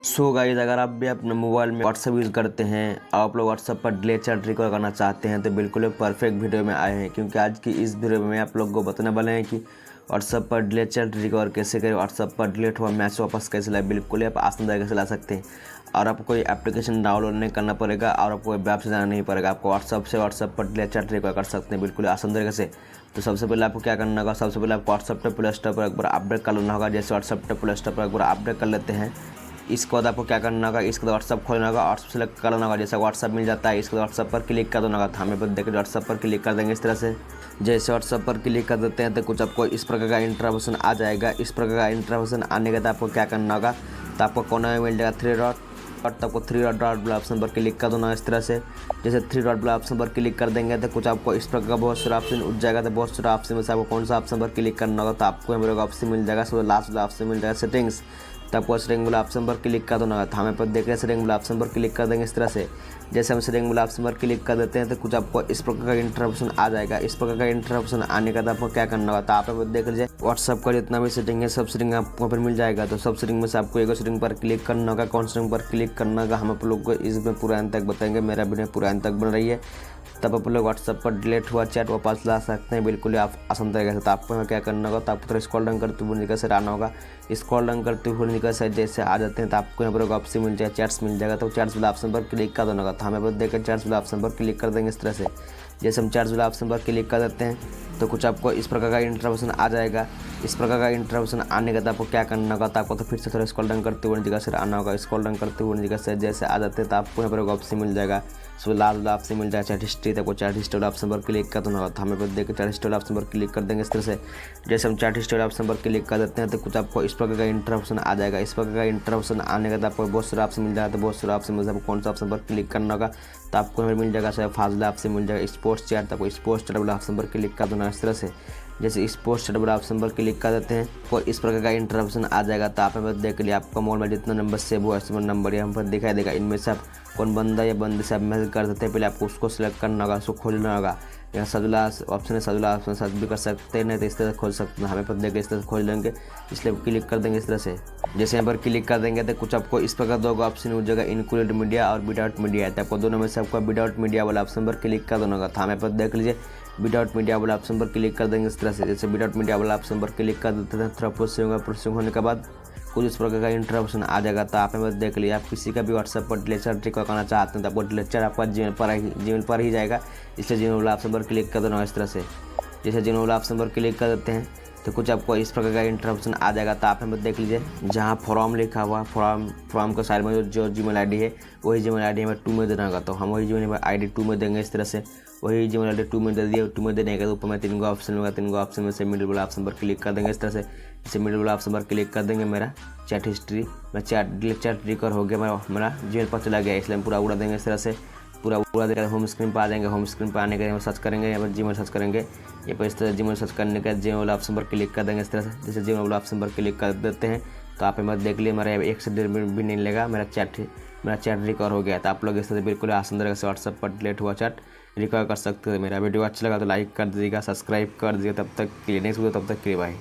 So guys, अगर आप भी अपने मोबाइल में व्हाट्सअप यूज़ करते हैं और आप लोग व्हाट्सअप पर डिलीट चैट रिकवर करना चाहते हैं तो बिल्कुल एक परफेक्ट वीडियो में आए हैं, क्योंकि आज की इस वीडियो में आप लोग को बताने वाले हैं कि व्हाट्सअप पर डिलीट चैट रिकवर कैसे करें, व्हाट्सअप पर डिलीट हुआ मैसेज वापस कैसे लाए। बिल्कुल आप आसान तरीके से ला सकते हैं और आपको कोई एप्लीकेशन डाउनलोड नहीं करना पड़ेगा और आपको वेब से जाना नहीं पड़ेगा। आपको व्हाट्सअप पर डिलीट चैट रिकवर कर सकते हैं बिल्कुल आसान तरीके से। तो सबसे पहले आपको क्या करना होगा, सबसे पहले आपको व्हाट्सअप पर प्ले स्टोर पर एक बार अपडेट कर लेना होगा। जैसे व्हाट्सअप पर प्ले स्टोर पर एक बार अपडेट कर लेते हैं, इसके बाद आपको क्या करना होगा, इसके बाद व्हाट्सअप खोलना होगा, व्हाट्सअप सेलेक्ट कर लेना होगा। जैसे व्हाट्सअप मिल जाता है, इसके बाद व्हाट्सअप पर क्लिक कर देना होगा। हमें पर देखिए व्हाट्सअप पर क्लिक कर देंगे इस तरह से। जैसे व्हाट्सअप पर क्लिक कर देते हैं तो कुछ आपको इस प्रकार का इंटरफेस आ जाएगा। इस प्रकार का इंटरफेस आने के बाद आपको क्या करना होगा, तो आपको कोने में मिल जाएगा थ्री डॉट, और तो आपको थ्री डॉट वाला ऑप्शन पर क्लिक कर देना इस तरह से। जैसे थ्री डॉट वाला ऑप्शन पर क्लिक कर देंगे तो कुछ आपको इस प्रकार का बहुत सारा ऑप्शन उठ जाएगा। तो बहुत सारा ऑप्शन में से आपको कौन सा ऑप्शन पर क्लिक करना होगा, तो आपको यहाँ पर ऑप्शन मिल जाएगा, सब लास्ट वाला ऑप्शन मिल जाएगा सेटिंग्स। तो आपको सेटिंग वाला ऑप्शन पर क्लिक कर देना होगा। हमें पर देख रहे हैं सेटिंग वाला ऑप्शन पर क्लिक कर देंगे इस तरह से। जैसे हम सेटिंग वाला ऑप्शन पर क्लिक कर देते हैं तो कुछ आपको इस प्रकार का इंटरप्शन आ जाएगा। इस प्रकार का इंटरप्शन आने का तो आपको क्या करना होगा, तो आप देख लीजिए व्हाट्सअप का जितना भी सेटिंग है सब सेटिंग आपको पर मिल जाएगा। तो सब सेटिंग में से आपको एक सेटिंग पर क्लिक करना होगा। कौन सेटिंग पर क्लिक करना होगा हम आप लोग को इसमें पूरा अंत तक बताएंगे। मेरा वीडियो पूरा अंत तक बन रही है, तब आप लोग व्हाट्सअप पर डिलीट हुआ चैट वापस ला सकते हैं बिल्कुल आप आसान तरीके से। तो आपको क्या करना होगा, तो आपको थोड़ा स्क्रॉल डाउन करते हुए नीचे से आना होगा। स्क्रॉल डाउन करते हुए नीचे से जैसे आ जाते हैं तो आपको यहाँ पर ऑप्शन मिल जाएगा, चैट्स मिल जाएगा। तो चैट्स वाला ऑप्शन पर क्लिक कर देना होगा। तो हमें देखकर चैट्स वाला ऑप्शन पर क्लिक कर देंगे इस तरह से। जैसे हम चैट्स वाला ऑप्शन पर क्लिक कर देते हैं तो कुछ आपको इस प्रकार का इंटरप्शन आ जाएगा। इस प्रकार का इंटरप्शन आने के बाद आपको क्या करना होगा, तो आपको तो फिर से थोड़ा स्क्रॉल डाउन करते हुए जगह से आना होगा। स्क्रॉल डाउन करते हुए जगह से जैसे आ जाते हैं तो आपको यहाँ पर ऑप्शन मिल जाएगा, सो लाल वाला ऑप्शन मिल जाएगा चैट हिस्ट्री। तो आपको चैट हिस्ट्री वाला ऑप्शन पर क्लिक कर देना होगा। तो हमें पर देख चैट हिस्ट्री वाला ऑप्शन पर क्लिक कर देंगे इस तरह से। जैसे हम चैट हिस्ट्री वाला ऑप्शन पर क्लिक कर देते हैं तो कुछ आपको इस प्रकार का इंटरप्शन आ जाएगा। इस प्रकार का इंटरप्शन आने के बाद आपको बहुत सारा ऑप्शन मिल जाएगा। तो बहुत सारा ऑप्शन में से आपको कौन सा ऑप्शन पर क्लिक करना होगा, तो आपको हमें मिल जाएगा सर फाजला ऑप्शन मिल जाएगा स्पोर्ट्स चैट। तो आपको स्पोर्ट्स चैट वाला ऑप्शन पर क्लिक कर देना इस तरह से। जैसे स्पोर्ट्स चैट वाला ऑप्शन पर क्लिक कर देते हैं और इस प्रकार का इंटरप्शन आ जाएगा। तो आप हमें देख लिया आपका मोबाइल में जितना नंबर सेव हुआ है नंबर यहाँ पर दिखाई देगा। इनमें से आप कौन बंदा या बंदे से आप मैसेज कर देते हैं, पहले आपको उसको सिलेक्ट करना होगा, उसको खोलना होगा। यहाँ सजुला ऑप्शन है, सजुला ऑप्शन सर्च भी कर सकते हैं, नहीं तो इस तरह से खोल सकते हैं। हमें पर देख इस तरह से खोल लेंगे, इसलिए क्लिक कर देंगे इस तरह से। जैसे यहाँ पर क्लिक कर देंगे तो कुछ आपको इस प्रकार दो ऑप्शन हो जाएगा, इंक्लूड मीडिया और विदाउट मीडिया है। तो आपको दोनों में से आपको विदाउट मीडिया वाला ऑप्शन पर क्लिक कर देना होगा। तो हमें पर देख लीजिए विदाउट मीडिया वाला ऑप्शन पर क्लिक कर देंगे इस तरह से। जैसे विदाउट मीडिया वाला ऑप्शन पर क्लिक कर देते हैं, थोड़ा प्रोसेसिंग होने के बाद कुछ इस प्रकार का इंटरप्शन आ जाएगा। तो आप हमें देख लिया, आप किसी का भी व्हाट्सएप पर डिलीचर रिकवर करना चाहते हैं तो आपको डिलीचर आपका जीमेल पर ही जाएगा, इसलिए जीमेल वाला ऑप्शन पर क्लिक कर देना इस तरह से। जैसे जीमेल वाला ऑप्शन पर क्लिक कर देते हैं तो कुछ आपको इस प्रकार का इंटरप्शन आ जाएगा। तो आप हमें देख लीजिए जहाँ फॉर्म लिखा हुआ फॉर्म के साइड में जो जीमेल आईडी है वही जीमेल आईडी हमें 2 में देना होगा। तो हम वही जीमेल आईडी 2 में देंगे इस तरह से। वही जीमेल आईडी 2 में दे दिए। 2 में देने के ऊपर में 3 ऑप्शन होगा, 3 ऑप्शन में से मिडिल वाला ऑप्शन पर क्लिक कर देंगे इस तरह से। जैसे मिडिल वाला ऑप्शन पर क्लिक कर देंगे, मेरा चैट हिस्ट्री में चैट रिकवर हो गया, मेरा जीमेल पर चला गया, इसलिए हम पूरा उड़ा देंगे इस तरह से। पूरा देकर होम स्क्रीन पर आ जाएंगे। होम स्क्रीन पर आने के सर्च करेंगे, यहाँ पर जीमेल सर्च करेंगे। यहाँ पर इस तरह जीमेल सर्च करने के जीमेल वाला ऑप्शन पर क्लिक कर देंगे इस तरह से। जैसे जीमेल वाला ऑप्शन पर क्लिक कर देते हैं तो आप हमें देख लिए मेरा 1 से 1.5 मिनट भी नहीं लेगा, मेरा चैट रिकवर हो गया। तो आप लोग इस तरह से बिल्कुल आसान तरीके से व्हाट्सएप पर डिलीट हुआ चैट रिकवर कर सकते हैं। मेरा वीडियो अच्छा लगा तो लाइक कर दीजिएगा, सब्सक्राइब कर दीजिएगा। तब तक के लिए नेक्स्ट वीडियो, तब तक के लिए बाय।